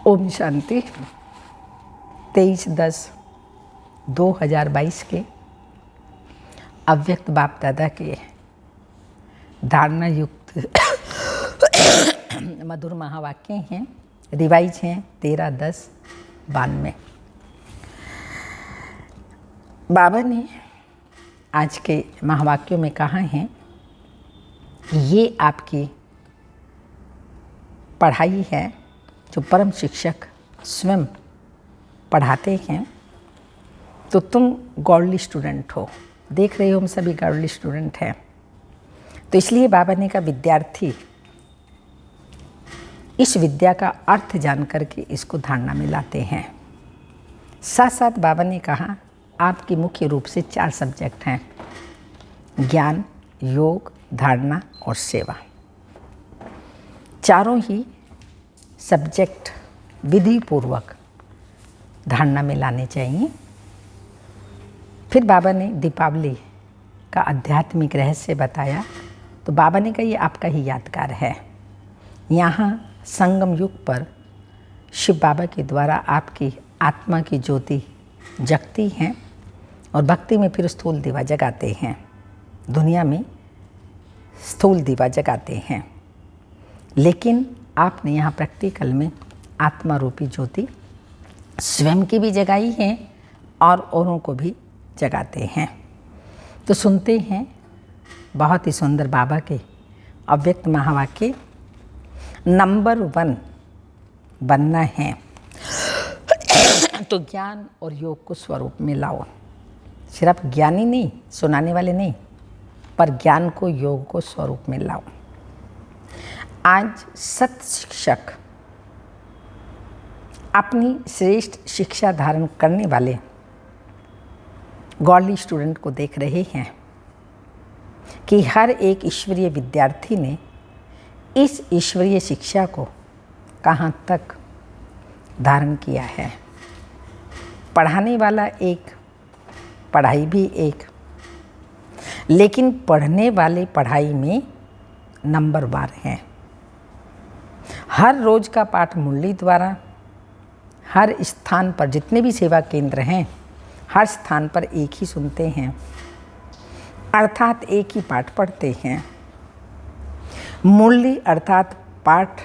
ओम शांति। 23/10/2022 के अव्यक्त बाप दादा के धारणा युक्त मधुर महावाक्य हैं। रिवाइज हैं 13/10/92। बाबा ने आज के महावाक्यों में कहा है ये आपकी पढ़ाई है जो परम शिक्षक स्वयं पढ़ाते हैं। तो तुम गॉडली स्टूडेंट हो, देख रहे हो हम सभी गॉडली स्टूडेंट हैं। तो इसलिए बाबा ने कहा विद्यार्थी इस विद्या का अर्थ जान करके इसको धारणा में लाते हैं। साथ साथ बाबा ने कहा आपकी मुख्य रूप से 4 सब्जेक्ट हैं, ज्ञान, योग, धारणा और सेवा। चारों ही सब्जेक्ट विधि पूर्वक धारणा में लाने चाहिए। फिर बाबा ने दीपावली का आध्यात्मिक रहस्य बताया। तो बाबा ने कहा ये आपका ही यादगार है। यहाँ संगम युग पर शिव बाबा के द्वारा आपकी आत्मा की ज्योति जगती हैं और भक्ति में फिर स्थूल दीवा जगाते हैं, दुनिया में स्थूल दीवा जगाते हैं। लेकिन आपने यहाँ प्रैक्टिकल में आत्मा रूपी ज्योति स्वयं की भी जगाई है और औरों को भी जगाते हैं। तो सुनते हैं बहुत ही सुंदर बाबा के अव्यक्त महावाक्य। नंबर 1 बनना है तो ज्ञान और योग को स्वरूप में लाओ। सिर्फ ज्ञानी नहीं, सुनाने वाले नहीं, पर ज्ञान को, योग को स्वरूप में लाओ। आज सत शिक्षक अपनी श्रेष्ठ शिक्षा धारण करने वाले गॉडली स्टूडेंट को देख रहे हैं कि हर एक ईश्वरीय विद्यार्थी ने इस ईश्वरीय शिक्षा को कहाँ तक धारण किया है। पढ़ाने वाला एक, पढ़ाई भी एक, लेकिन पढ़ने वाले पढ़ाई में नंबरवार हैं। हर रोज का पाठ मुरली द्वारा, हर स्थान पर जितने भी सेवा केंद्र हैं, हर स्थान पर एक ही सुनते हैं, अर्थात एक ही पाठ पढ़ते हैं। मुरली अर्थात पाठ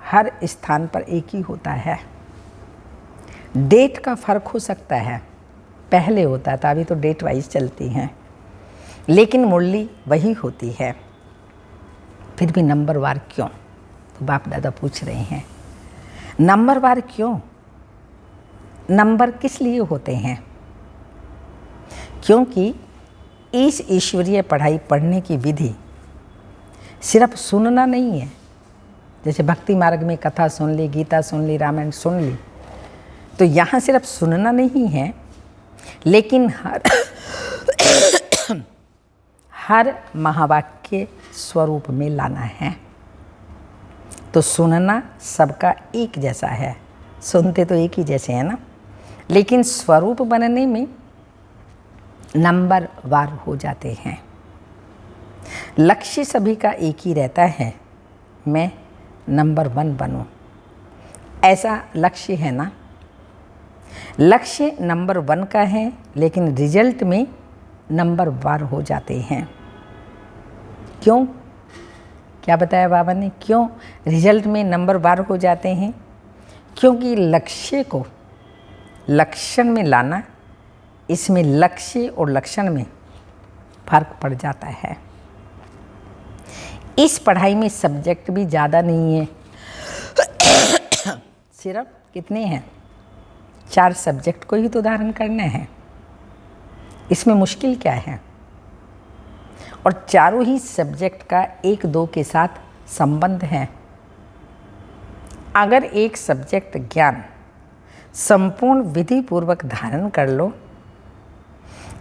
हर स्थान पर एक ही होता है। डेट का फर्क हो सकता है, पहले होता था, अभी तो डेट वाइज चलती हैं, लेकिन मुरली वही होती है। फिर भी नंबरवार क्यों? तो बाप दादा पूछ रहे हैं नंबरवार क्यों? नंबर किस लिए होते हैं? क्योंकि इस ईश्वरीय पढ़ाई पढ़ने की विधि सिर्फ सुनना नहीं है। जैसे भक्ति मार्ग में कथा सुन ली, गीता सुन ली, रामायण सुन ली, तो यहाँ सिर्फ सुनना नहीं है, लेकिन हर महावाक्य स्वरूप में लाना है। तो सुनना सबका एक जैसा है, सुनते तो एक ही जैसे हैं ना, लेकिन स्वरूप बनने में नंबरवार हो जाते हैं। लक्ष्य सभी का एक ही रहता है, मैं नंबर 1 बनूं, ऐसा लक्ष्य है ना। लक्ष्य नंबर 1 का है, लेकिन रिजल्ट में नंबरवार हो जाते हैं। क्यों? क्या बताया बाबा ने, क्यों रिजल्ट में नंबरवार हो जाते हैं? क्योंकि लक्ष्य को लक्षण में लाना, इसमें लक्ष्य और लक्षण में फर्क पड़ जाता है। इस पढ़ाई में सब्जेक्ट भी ज़्यादा नहीं है। सिर्फ कितने हैं? 4 सब्जेक्ट को ही तो धारण करना है। इसमें मुश्किल क्या है? और चारों ही सब्जेक्ट का 1-2 के साथ संबंध है। अगर एक सब्जेक्ट ज्ञान संपूर्ण विधि पूर्वक धारण कर लो,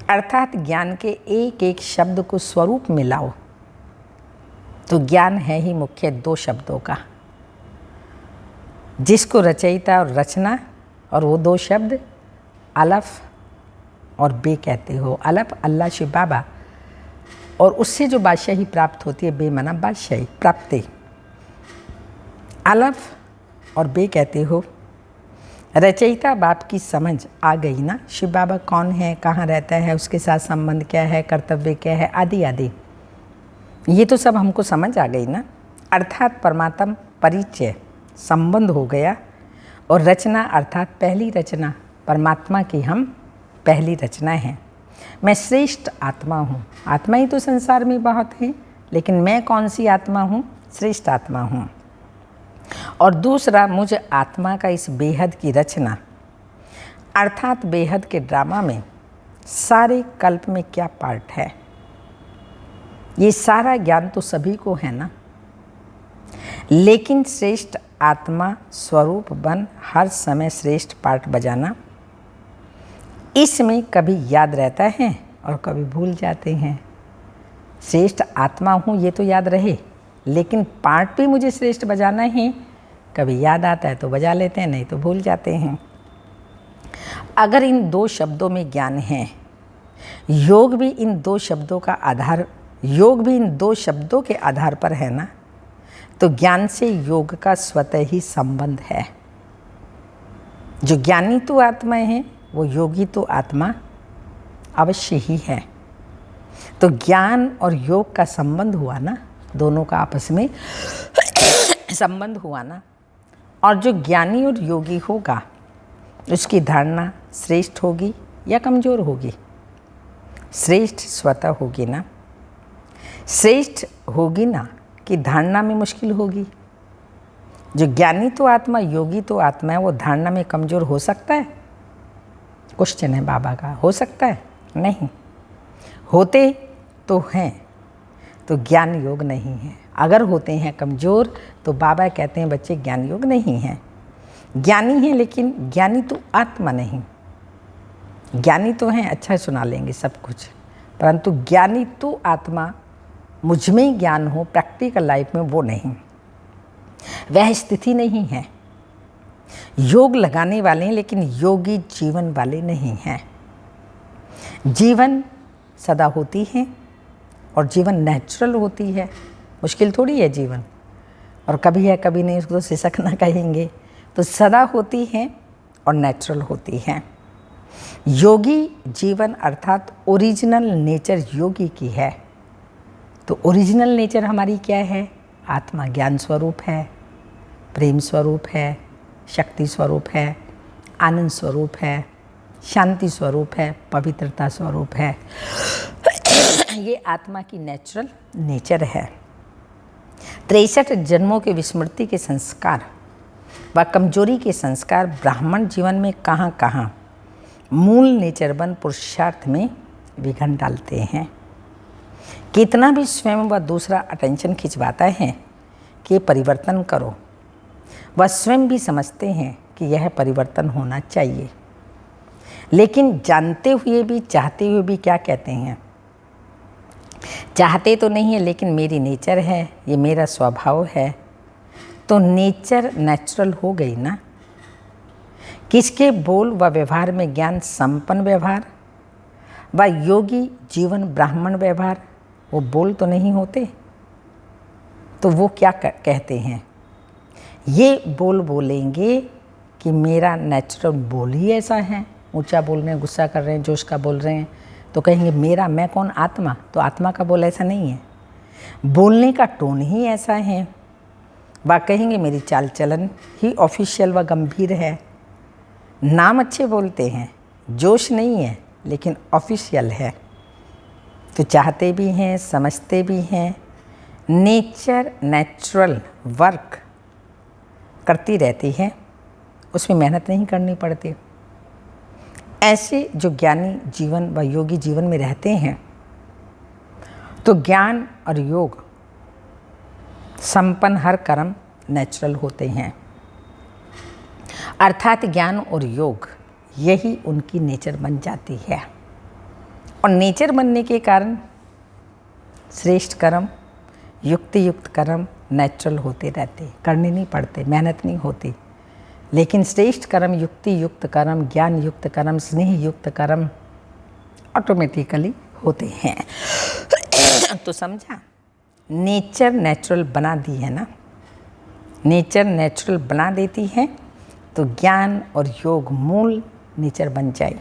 अर्थात ज्ञान के एक एक शब्द को स्वरूप में लाओ, तो ज्ञान है ही मुख्य 2 शब्दों का, जिसको रचयिता और रचना, और वो 2 शब्द अलफ और बे कहते हो। अलफ अल्लाह शिव बाबा, और उससे जो बादशाही प्राप्त होती है, बे मना बादशाही प्राप्ति। अलफ और बे कहते हो रचयिता बाप की समझ आ गई ना, शिव बाबा कौन है, कहाँ रहता है, उसके साथ संबंध क्या है, कर्तव्य क्या है, आदि आदि, ये तो सब हमको समझ आ गई ना। अर्थात परमात्म परिचय संबंध हो गया, और रचना अर्थात पहली रचना परमात्मा की हम पहली रचना है। मैं श्रेष्ठ आत्मा हूँ। आत्मा ही तो संसार में बहुत है, लेकिन मैं कौन सी आत्मा हूँ? श्रेष्ठ आत्मा हूँ। और दूसरा, मुझे आत्मा का इस बेहद की रचना अर्थात बेहद के ड्रामा में सारे कल्प में क्या पार्ट है, ये सारा ज्ञान तो सभी को है ना, लेकिन श्रेष्ठ आत्मा स्वरूप बन हर समय श्रेष्ठ पार्ट बजाना, इसमें कभी याद रहता है और कभी भूल जाते हैं। श्रेष्ठ आत्मा हूँ ये तो याद रहे, लेकिन पार्ट भी मुझे श्रेष्ठ बजाना है। कभी याद आता है तो बजा लेते हैं, नहीं तो भूल जाते हैं। अगर इन दो शब्दों में ज्ञान है, योग भी इन दो शब्दों का आधार, योग भी इन दो शब्दों के आधार पर है ना, तो ज्ञान से योग का स्वतः ही संबंध है। जो ज्ञानी तो आत्मा है, वो योगी तो आत्मा अवश्य ही है। तो ज्ञान और योग का संबंध हुआ ना, दोनों का आपस में संबंध हुआ ना। और जो ज्ञानी और योगी होगा, उसकी धारणा श्रेष्ठ होगी या कमज़ोर होगी? श्रेष्ठ स्वतः होगी ना। श्रेष्ठ होगी ना कि धारणा में मुश्किल होगी? जो ज्ञानी तो आत्मा, योगी तो आत्मा है, वो धारणा में कमज़ोर हो सकता है? क्वेश्चन है बाबा का। हो सकता है? नहीं। होते तो हैं, तो ज्ञान योग नहीं है। अगर होते हैं कमज़ोर, तो बाबा कहते हैं बच्चे ज्ञान योग नहीं है। ज्ञानी हैं, लेकिन ज्ञानी तो आत्मा नहीं। ज्ञानी तो हैं, अच्छा सुना लेंगे सब कुछ, परंतु ज्ञानी तो आत्मा, मुझ में ज्ञान हो प्रैक्टिकल लाइफ में, वो नहीं, वह स्थिति नहीं है। योग लगाने वाले हैं, लेकिन योगी जीवन वाले नहीं हैं। जीवन सदा होती है और जीवन नेचुरल होती है। मुश्किल थोड़ी है जीवन, और कभी है कभी नहीं, उसको तो सिसक ना कहेंगे। तो सदा होती है और नेचुरल होती है। योगी जीवन अर्थात ओरिजिनल नेचर योगी की है। तो ओरिजिनल नेचर हमारी क्या है? आत्मा ज्ञान स्वरूप है, प्रेम स्वरूप है, शक्ति स्वरूप है, आनंद स्वरूप है, शांति स्वरूप है, पवित्रता स्वरूप है। ये आत्मा की नेचुरल नेचर है। 63 जन्मों के विस्मृति के संस्कार व कमजोरी के संस्कार ब्राह्मण जीवन में कहाँ कहाँ मूल नेचर बन पुरुषार्थ में विघन डालते हैं। कितना भी स्वयं व दूसरा अटेंशन खिंचवाता है कि परिवर्तन करो, वह स्वयं भी समझते हैं कि यह परिवर्तन होना चाहिए, लेकिन जानते हुए भी, चाहते हुए भी क्या कहते हैं? चाहते तो नहीं है, लेकिन मेरी नेचर है, ये मेरा स्वभाव है। तो नेचर नेचुरल हो गई ना। किसके बोल व व्यवहार में ज्ञान संपन्न व्यवहार व योगी जीवन ब्राह्मण व्यवहार, वो बोल तो नहीं होते, तो वो क्या कहते हैं? ये बोल बोलेंगे कि मेरा नेचुरल बोल ही ऐसा है। ऊंचा बोल रहे हैं, गुस्सा कर रहे हैं, जोश का बोल रहे हैं, तो कहेंगे मेरा, मैं कौन? आत्मा। तो आत्मा का बोल ऐसा नहीं है, बोलने का टोन ही ऐसा है। वह कहेंगे मेरी चाल चलन ही ऑफिशियल व गंभीर है। नाम अच्छे बोलते हैं, जोश नहीं है, लेकिन ऑफिशियल है। तो चाहते भी हैं, समझते भी हैं। नेचर नेचुरल वर्क करती रहती है, उसमें मेहनत नहीं करनी पड़ती। ऐसे जो ज्ञानी जीवन व योगी जीवन में रहते हैं, तो ज्ञान और योग संपन्न हर कर्म नेचुरल होते हैं। अर्थात ज्ञान और योग यही उनकी नेचर बन जाती है। और नेचर बनने के कारण श्रेष्ठ कर्म, युक्ति युक्त कर्म नेचुरल होते रहते, करने नहीं पड़ते, मेहनत नहीं होती। लेकिन श्रेष्ठ कर्म, युक्ति युक्त कर्म, ज्ञान युक्त कर्म, स्नेह युक्त कर्म ऑटोमेटिकली होते हैं। तो समझा, नेचर नेचुरल बना दी है ना। नेचर नेचुरल बना देती है, तो ज्ञान और योग मूल नेचर बन जाए।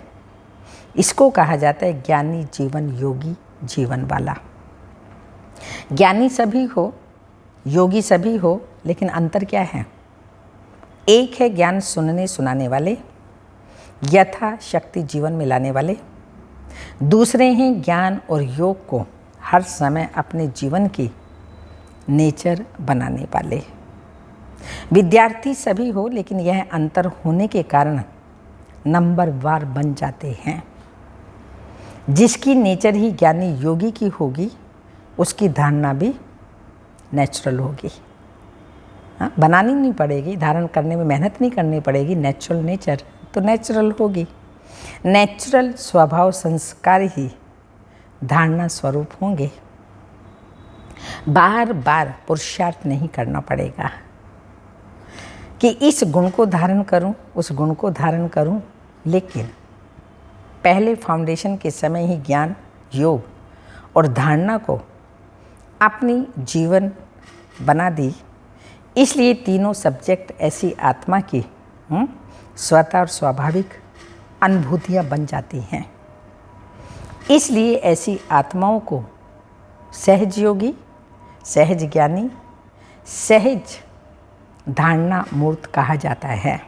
इसको कहा जाता है ज्ञानी जीवन, योगी जीवन वाला। ज्ञानी सभी हो, योगी सभी हो, लेकिन अंतर क्या है? एक है ज्ञान सुनने सुनाने वाले, यथा शक्ति जीवन में लाने वाले। दूसरे हैं ज्ञान और योग को हर समय अपने जीवन की नेचर बनाने वाले। विद्यार्थी सभी हो, लेकिन यह अंतर होने के कारण नंबरवार बन जाते हैं। जिसकी नेचर ही ज्ञानी योगी की होगी, उसकी धारणा भी नेचुरल होगी। हाँ, बनानी नहीं पड़ेगी, धारण करने में मेहनत नहीं करनी पड़ेगी। नेचुरल नेचर तो नेचुरल होगी। नेचुरल स्वभाव संस्कार ही धारणा स्वरूप होंगे। बार बार पुरुषार्थ नहीं करना पड़ेगा कि इस गुण को धारण करूं, उस गुण को धारण करूं, लेकिन पहले फाउंडेशन के समय ही ज्ञान, योग और धारणा को अपनी जीवन बना दी। इसलिए तीनों सब्जेक्ट ऐसी आत्मा की स्वतः और स्वाभाविक अनुभूतियाँ बन जाती हैं। इसलिए ऐसी आत्माओं को सहज योगी, सहज ज्ञानी, सहज धारणा मूर्त कहा जाता है।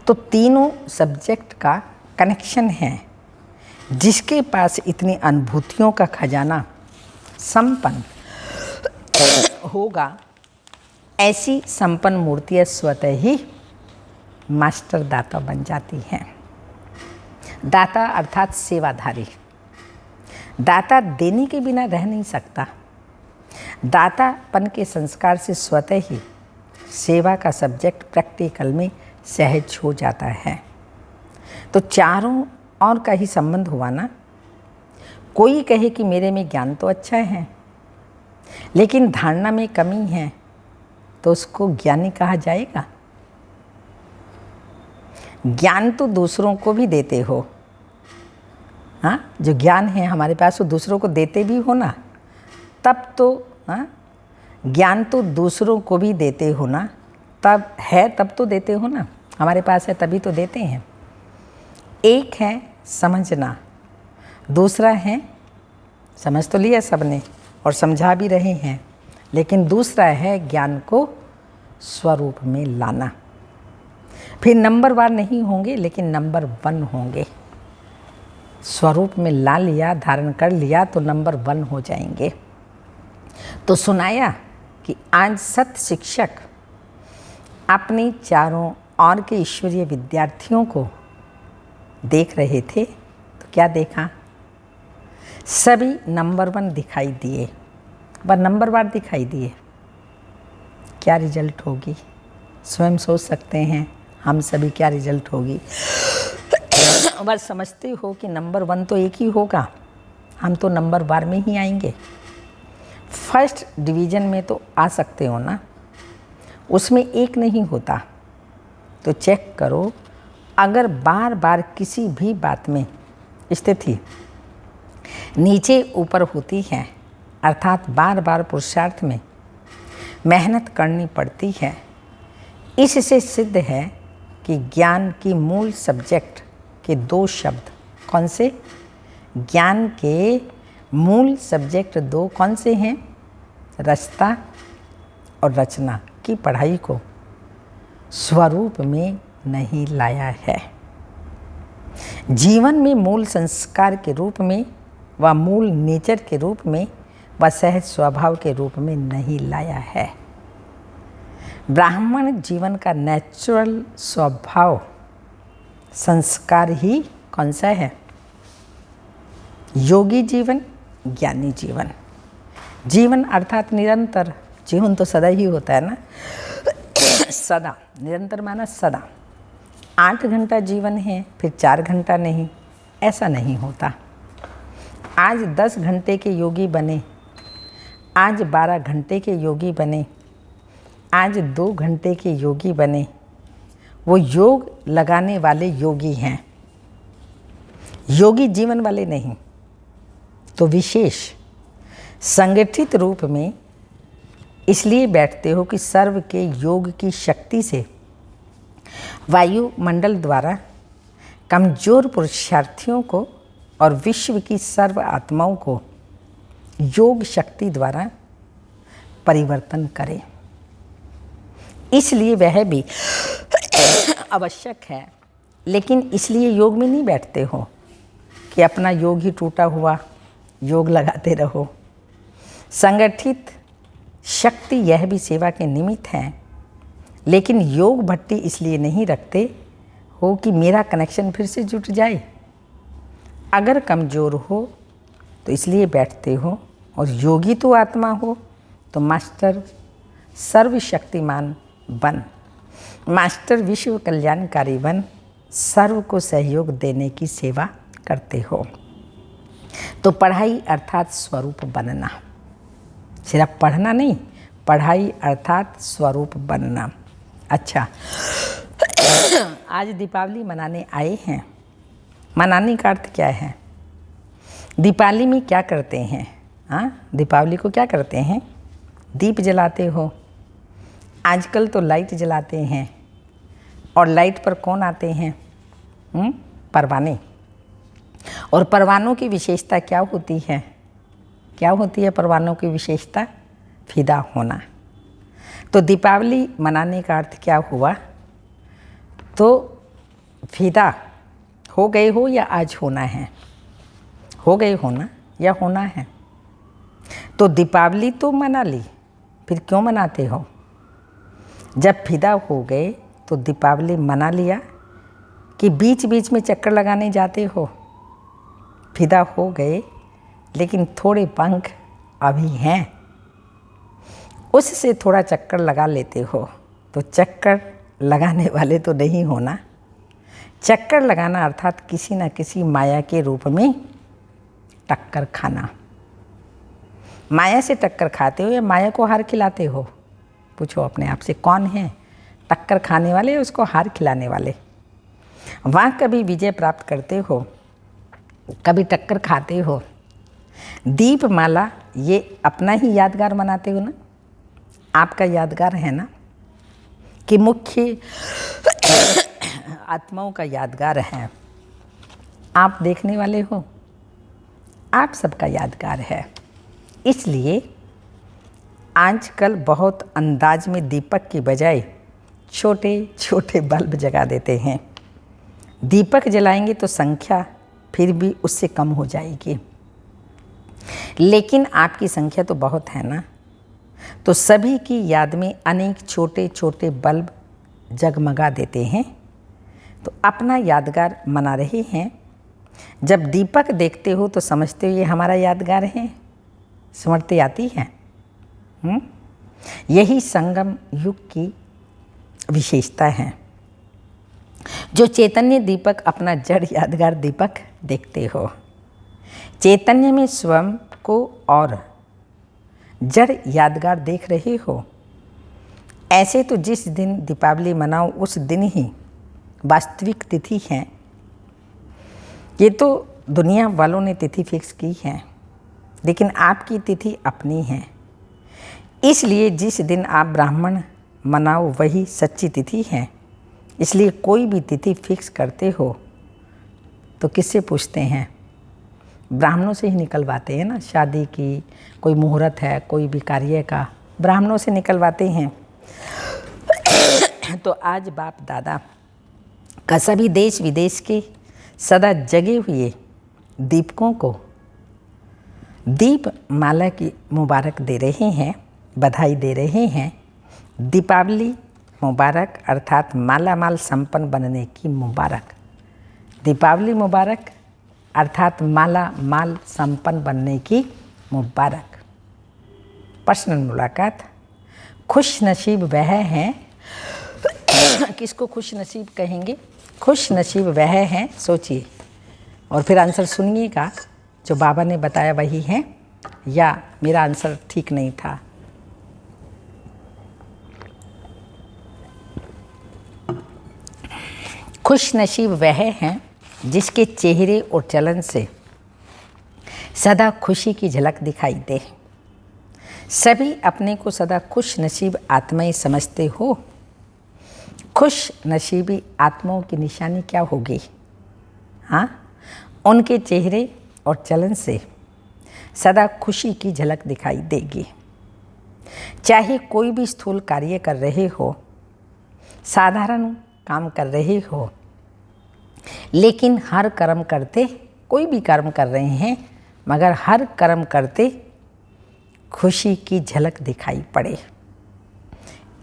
तो तीनों सब्जेक्ट का कनेक्शन है। जिसके पास इतनी अनुभूतियों का खजाना संपन्न होगा, ऐसी संपन्न मूर्तियाँ स्वतः ही मास्टर दाता बन जाती हैं। दाता अर्थात सेवाधारी। दाता देने के बिना रह नहीं सकता। दातापन के संस्कार से स्वतः ही सेवा का सब्जेक्ट प्रैक्टिकल में सहज हो जाता है। तो चारों और का ही संबंध हुआ ना। कोई कहे कि मेरे में ज्ञान तो अच्छा है, लेकिन धारणा में कमी है, तो उसको ज्ञानी कहा जाएगा? ज्ञान तो दूसरों को भी देते हो। हाँ, जो ज्ञान है हमारे पास वो दूसरों को देते भी हो ना, तब तो हाँ, ज्ञान तो दूसरों को भी देते हो ना, तब है तब तो देते हो ना। हमारे पास है तभी तो देते हैं। एक है समझना, दूसरा है समझ तो लिया सबने और समझा भी रहे हैं, लेकिन दूसरा है ज्ञान को स्वरूप में लाना। फिर नंबरवार नहीं होंगे, लेकिन नंबर 1 होंगे। स्वरूप में ला लिया, धारण कर लिया तो नंबर 1 हो जाएंगे। तो सुनाया कि आज सत शिक्षक अपने चारों ओर के ईश्वरीय विद्यार्थियों को देख रहे थे, तो क्या देखा? सभी नंबर 1 दिखाई दिए, वह नंबरवार दिखाई दिए। क्या रिजल्ट होगी? स्वयं सोच सकते हैं हम सभी क्या रिजल्ट होगी। बस समझते हो कि नंबर 1 तो एक ही होगा, हम तो नंबरवार में ही आएंगे। फर्स्ट डिवीज़न में तो आ सकते हो ना, उसमें एक नहीं होता। तो चेक करो, अगर बार बार किसी भी बात में स्थिति नीचे ऊपर होती है, अर्थात बार बार पुरुषार्थ में मेहनत करनी पड़ती है, इससे सिद्ध है कि ज्ञान की मूल सब्जेक्ट के 2 शब्द कौन से? ज्ञान के मूल सब्जेक्ट 2 कौन से हैं? रचता और रचना की पढ़ाई को स्वरूप में नहीं लाया है। जीवन में मूल संस्कार के रूप में व मूल नेचर के रूप में व सहज स्वभाव के रूप में नहीं लाया है। ब्राह्मण जीवन का नेचुरल स्वभाव संस्कार ही कौन सा है? योगी जीवन, ज्ञानी जीवन। जीवन अर्थात निरंतर, जीवन तो सदा ही होता है ना। सदा, निरंतर माना सदा। 8 घंटा जीवन है, फिर 4 घंटा नहीं, ऐसा नहीं होता। आज 10 घंटे के योगी बने, आज 12 घंटे के योगी बने, आज 2 घंटे के योगी बने, वो योग लगाने वाले योगी हैं, योगी जीवन वाले नहीं। तो विशेष संगठित रूप में इसलिए बैठते हो कि सर्व के योग की शक्ति से वायुमंडल द्वारा कमजोर पुरुषार्थियों को और विश्व की सर्व आत्माओं को योग शक्ति द्वारा परिवर्तन करें। इसलिए वह भी आवश्यक है, लेकिन इसलिए योग में नहीं बैठते हो कि अपना योग ही टूटा हुआ योग लगाते रहो। संगठित शक्ति यह भी सेवा के निमित्त है, लेकिन योग भट्टी इसलिए नहीं रखते हो कि मेरा कनेक्शन फिर से जुट जाए। अगर कमज़ोर हो तो इसलिए बैठते हो, और योगी तो आत्मा हो तो मास्टर सर्वशक्तिमान बन, मास्टर विश्व कल्याणकारी बन, सर्व को सहयोग देने की सेवा करते हो। तो पढ़ाई अर्थात स्वरूप बनना, सिर्फ पढ़ना नहीं, पढ़ाई अर्थात स्वरूप बनना। अच्छा, आज दीपावली मनाने आए हैं। मनाने का अर्थ क्या है? दीपावली में क्या करते हैं? दीपावली को क्या करते हैं? दीप जलाते हो। आजकल तो लाइट जलाते हैं, और लाइट पर कौन आते हैं? परवाने। और परवानों की विशेषता क्या होती है? क्या होती है परवानों की विशेषता? फिदा होना। तो दीपावली मनाने का अर्थ क्या हुआ? तो फिदा हो गए हो या आज होना है? हो गए हो ना, या होना है? तो दीपावली तो मना ली, फिर क्यों मनाते हो? जब फिदा हो गए तो दीपावली मना लिया कि बीच बीच में चक्कर लगाने जाते हो? फिदा हो गए, लेकिन थोड़े पंख अभी हैं, उससे थोड़ा चक्कर लगा लेते हो, तो चक्कर लगाने वाले तो नहीं होना। चक्कर लगाना अर्थात किसी न किसी माया के रूप में टक्कर खाना। माया से टक्कर खाते हो या माया को हार खिलाते हो? पूछो अपने आप से, कौन है टक्कर खाने वाले या उसको हार खिलाने वाले? वहाँ कभी विजय प्राप्त करते हो, कभी टक्कर खाते हो। दीपमाला ये अपना ही यादगार मनाते हो ना, आपका यादगार है ना, कि मुख्य आत्माओं का यादगार है? आप देखने वाले हो, आप सबका यादगार है। इसलिए आजकल बहुत अंदाज में दीपक की बजाय छोटे छोटे बल्ब जगा देते हैं। दीपक जलाएंगे तो संख्या फिर भी उससे कम हो जाएगी, लेकिन आपकी संख्या तो बहुत है ना, तो सभी की याद में अनेक छोटे छोटे बल्ब जगमगा देते हैं, तो अपना यादगार मना रहे हैं। जब दीपक देखते हो तो समझते हो ये हमारा यादगार है, स्मृति आती है। यही संगम युग की विशेषता है। जो चैतन्य दीपक अपना जड़ यादगार दीपक देखते हो, चैतन्य में स्वयं को और जड़ यादगार देख रहे हो। ऐसे तो जिस दिन दीपावली मनाओ उस दिन ही वास्तविक तिथि है। ये तो दुनिया वालों ने तिथि फिक्स की है, लेकिन आपकी तिथि अपनी है। इसलिए जिस दिन आप ब्राह्मण मनाओ वही सच्ची तिथि है। इसलिए कोई भी तिथि फिक्स करते हो तो किससे पूछते हैं? ब्राह्मणों से ही निकलवाते हैं ना। शादी की कोई मुहूर्त है, कोई भी कार्य का, ब्राह्मणों से निकलवाते हैं। तो आज बाप दादा का सभी देश विदेश के सदा जगे हुए दीपकों को दीप माला की मुबारक दे रहे हैं, बधाई दे रहे हैं। दीपावली मुबारक अर्थात माला माल संपन्न बनने की मुबारक। दीपावली मुबारक अर्थात माला माल संपन्न बनने की मुबारक। पर्सनल मुलाकात। खुश नसीब वह हैं, किसको खुश नसीब कहेंगे? खुश नसीब वह हैं, सोचिए और फिर आंसर सुनिएगा। जो बाबा ने बताया वही है या मेरा आंसर ठीक नहीं था? खुश नसीब वह हैं जिसके चेहरे और चलन से सदा खुशी की झलक दिखाई दे। सभी अपने को सदा खुश नसीब आत्माएं समझते हो। खुश नसीबी आत्माओं की निशानी क्या होगी? हाँ, उनके चेहरे और चलन से सदा खुशी की झलक दिखाई देगी। चाहे कोई भी स्थूल कार्य कर रहे हो, साधारण काम कर रहे हो, लेकिन हर कर्म करते, कोई भी कर्म कर रहे हैं मगर हर कर्म करते खुशी की झलक दिखाई पड़े,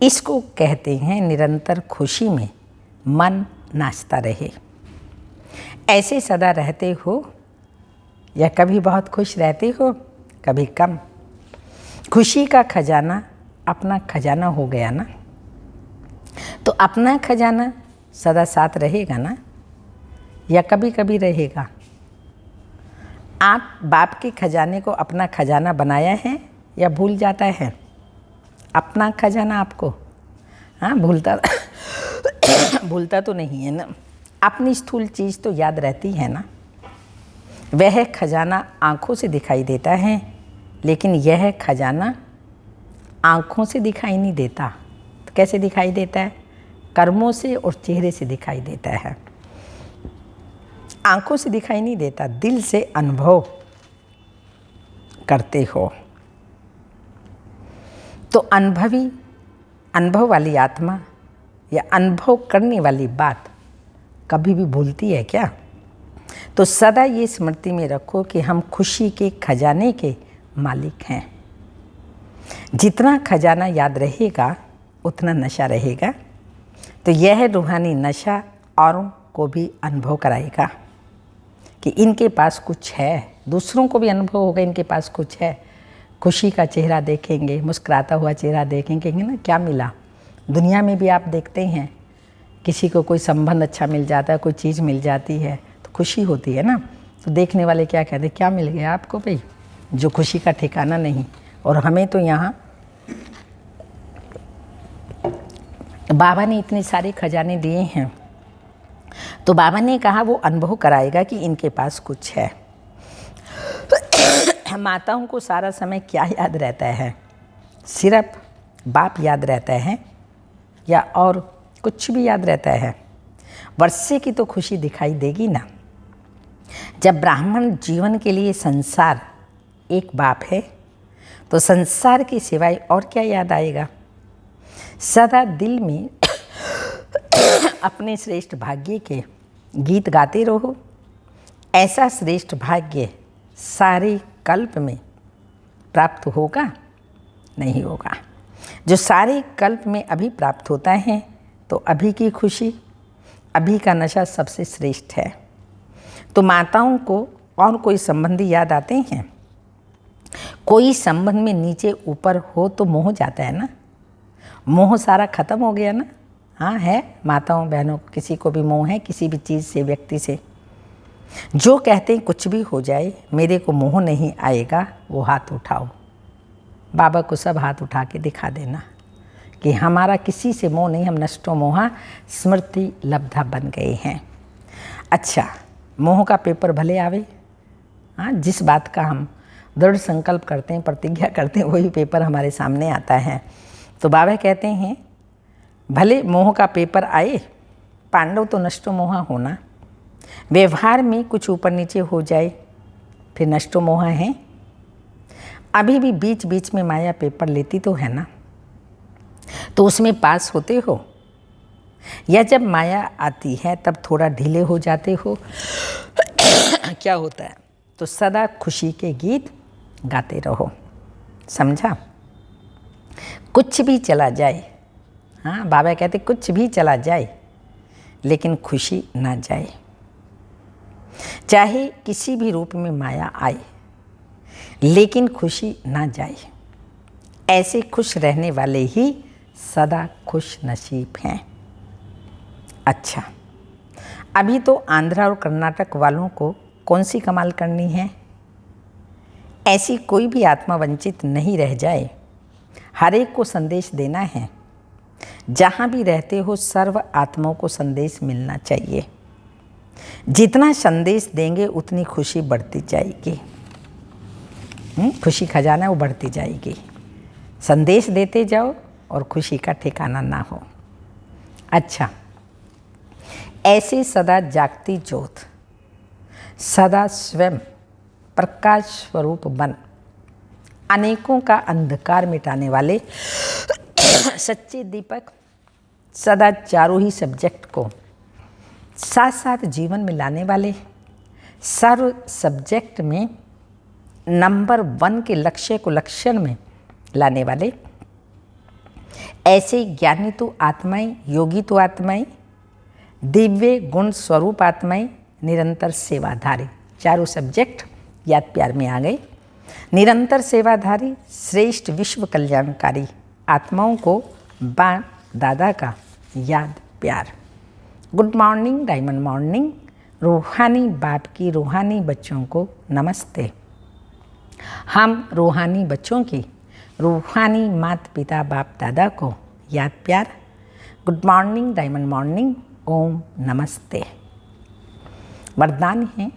इसको कहते हैं निरंतर खुशी में मन नाचता रहे। ऐसे सदा रहते हो या कभी बहुत खुश रहते हो, कभी कम? खुशी का खजाना अपना खजाना हो गया ना, तो अपना खजाना सदा साथ रहेगा ना, या कभी कभी रहेगा? आप बाप के खजाने को अपना खजाना बनाया है या भूल जाता है अपना खजाना आपको? हाँ, भूलता तो नहीं है ना। अपनी स्थूल चीज़ तो याद रहती है ना। वह खजाना आँखों से दिखाई देता है, लेकिन यह खजाना आँखों से दिखाई नहीं देता। तो कैसे दिखाई देता है? कर्मों से और चेहरे से दिखाई देता है। आँखों से दिखाई नहीं देता, दिल से अनुभव करते हो। तो अनुभव वाली आत्मा या अनुभव करने वाली बात कभी भी भूलती है क्या? तो सदा ये स्मृति में रखो कि हम खुशी के खजाने के मालिक हैं। जितना खजाना याद रहेगा उतना नशा रहेगा। तो यह रूहानी नशा औरों को भी अनुभव कराएगा कि इनके पास कुछ है, दूसरों को भी अनुभव होगा इनके पास कुछ है। खुशी का चेहरा देखेंगे, मुस्कुराता हुआ चेहरा देखेंगे ना, क्या मिला। दुनिया में भी आप देखते हैं, किसी को कोई संबंध अच्छा मिल जाता है, कोई चीज़ मिल जाती है तो खुशी होती है ना। तो देखने वाले क्या कहते हैं, क्या मिल गया आपको भाई, जो खुशी का ठिकाना नहीं। और हमें तो यहाँ बाबा ने इतने सारे खजाने दिए हैं, तो बाबा ने कहा वो अनुभव कराएगा कि इनके पास कुछ है। माताओं को सारा समय क्या याद रहता है? सिर्फ बाप याद रहता है या और कुछ भी याद रहता है? वर्षे की तो खुशी दिखाई देगी ना। जब ब्राह्मण जीवन के लिए संसार एक बाप है, तो संसार की सिवाय और क्या याद आएगा? सदा दिल में अपने श्रेष्ठ भाग्य के गीत गाते रहो। ऐसा श्रेष्ठ भाग्य सारे कल्प में प्राप्त होगा? नहीं होगा। जो सारे कल्प में अभी प्राप्त होता है, तो अभी की खुशी, अभी का नशा सबसे श्रेष्ठ है। तो माताओं को और कोई संबंधी याद आते हैं? कोई संबंध में नीचे ऊपर हो तो मोह जाता है ना। मोह सारा खत्म हो गया ना। हाँ, है माताओं बहनों को, किसी को भी मोह है किसी भी चीज़ से, व्यक्ति से। जो कहते हैं कुछ भी हो जाए मेरे को मोह नहीं आएगा, वो हाथ उठाओ। बाबा को सब हाथ उठा के दिखा देना कि हमारा किसी से मोह नहीं, हम नष्टो मोहा स्मृति लब्धा बन गए हैं। अच्छा, मोह का पेपर भले आवे, हाँ, जिस बात का हम दृढ़ संकल्प करते हैं, प्रतिज्ञा करते हैं, वही पेपर हमारे सामने आता है। तो बाबा कहते हैं भले मोह का पेपर आए, पांडव तो नष्टो मोहा होना। व्यवहार में कुछ ऊपर नीचे हो जाए फिर नष्टो मोहा है। अभी भी बीच बीच में माया पेपर लेती तो है ना, तो उसमें पास होते हो, या जब माया आती है तब थोड़ा ढीले हो जाते हो। क्या होता है? तो सदा खुशी के गीत गाते रहो। समझा? कुछ भी चला जाए, हाँ, बाबा कहते कुछ भी चला जाए लेकिन खुशी ना जाए। चाहे किसी भी रूप में माया आए लेकिन खुशी ना जाए। ऐसे खुश रहने वाले ही सदा खुश नसीब हैं। अच्छा, अभी तो आंध्रा और कर्नाटक वालों को कौन सी कमाल करनी है? ऐसी कोई भी आत्मा वंचित नहीं रह जाए। हर एक को संदेश देना है। जहाँ भी रहते हो सर्व आत्माओं को संदेश मिलना चाहिए। जितना संदेश देंगे उतनी खुशी बढ़ती जाएगी। खुशी खजाना वो बढ़ती जाएगी। संदेश देते जाओ और खुशी का ठिकाना ना हो। अच्छा, ऐसी सदा जागती ज्योत, सदा स्वयं प्रकाश स्वरूप बन, अनेकों का अंधकार मिटाने वाले सच्चे दीपक, सदा चारों ही सब्जेक्ट को साथ साथ जीवन में लाने वाले, सर्व सब्जेक्ट में नंबर 1 के लक्ष्य को लक्षण में लाने वाले, ऐसे ज्ञानी तो आत्माएं, योगी तो आत्माएं, दिव्य गुण स्वरूप आत्माएं, निरंतर सेवाधारी। चारों सब्जेक्ट याद प्यार में आ गए। निरंतर सेवाधारी, श्रेष्ठ विश्व कल्याणकारी आत्माओं को बाप दादा का याद प्यार। Good morning, diamond morning. रूहानी बाप की रूहानी बच्चों को नमस्ते। हम रूहानी बच्चों की रूहानी माता पिता बाप दादा को याद प्यार। Good morning, diamond morning. Om नमस्ते। वरदान है,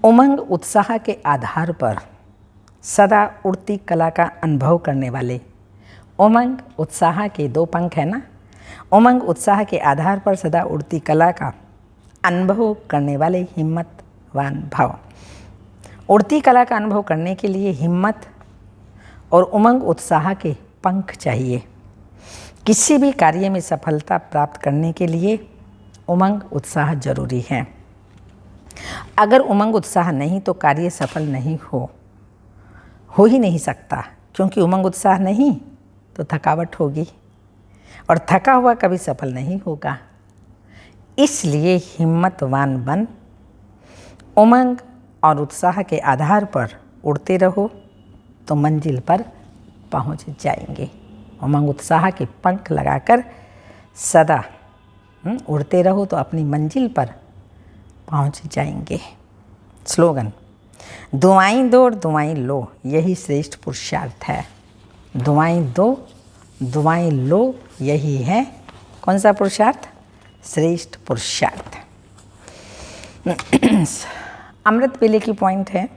उमंग उत्साह के आधार पर सदा उड़ती कला का अनुभव करने वाले। उमंग उत्साह के 2 पंख है ना। उमंग उत्साह के आधार पर सदा उड़ती कला का अनुभव करने वाले हिम्मतवान भाव। उड़ती कला का अनुभव करने के लिए हिम्मत और उमंग उत्साह के पंख चाहिए। किसी भी कार्य में सफलता प्राप्त करने के लिए उमंग उत्साह जरूरी है। अगर उमंग उत्साह नहीं तो कार्य सफल नहीं हो ही नहीं सकता, क्योंकि उमंग उत्साह नहीं तो थकावट होगी और थका हुआ कभी सफल नहीं होगा। इसलिए हिम्मतवान बन, उमंग और उत्साह के आधार पर उड़ते रहो तो मंजिल पर पहुंच जाएंगे। उमंग उत्साह के पंख लगाकर सदा उड़ते रहो तो अपनी मंजिल पर पहुंच जाएंगे। स्लोगन, दुआएं दो और दुआएं लो, यही श्रेष्ठ पुरुषार्थ है। दुआएं दो, दुआएं लो, यही है कौन सा पुरुषार्थ? श्रेष्ठ पुरुषार्थ। अमृत वेले की पॉइंट है,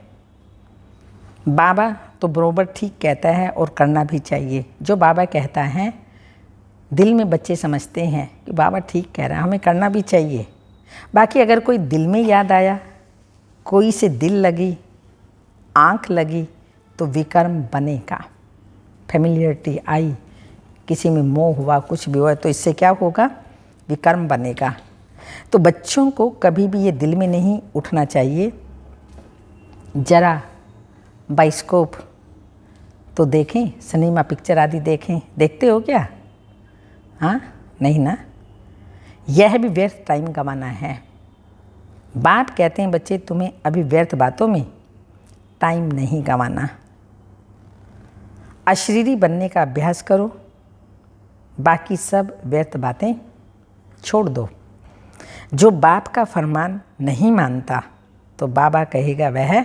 बाबा तो बरोबर ठीक कहता है और करना भी चाहिए। जो बाबा कहता है दिल में बच्चे समझते हैं कि बाबा ठीक कह रहा है, हमें करना भी चाहिए। बाकी अगर कोई दिल में याद आया, कोई से दिल लगी, आँख लगी तो विकर्म बनेगा। फेमिलियरिटी आई, किसी में मोह हुआ, कुछ भी हुआ तो इससे क्या होगा? विकर्म बनेगा। तो बच्चों को कभी भी ये दिल में नहीं उठना चाहिए। जरा बाइस्कोप तो देखें, सिनेमा पिक्चर आदि देखें। देखते हो क्या? हाँ, नहीं ना। यह भी व्यर्थ टाइम गंवाना है। बाप कहते हैं बच्चे तुम्हें अभी व्यर्थ बातों में टाइम नहीं गंवाना। अशरीरी बनने का अभ्यास करो, बाकी सब व्यर्थ बातें छोड़ दो। जो बाप का फरमान नहीं मानता तो बाबा कहेगा वह,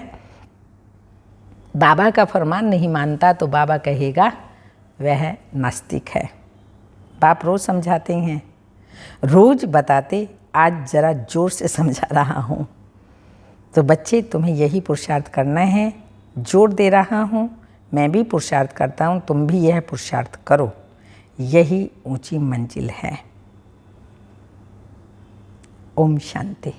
बाबा का फरमान नहीं मानता तो बाबा कहेगा वह नास्तिक है। बाप रोज़ समझाते हैं, रोज़ बताते, आज ज़रा जोर से समझा रहा हूँ। तो बच्चे तुम्हें यही पुरुषार्थ करना है। जोर दे रहा हूँ, मैं भी पुरुषार्थ करता हूँ, तुम भी यह पुरुषार्थ करो। यही ऊंची मंजिल है। ओम शांति।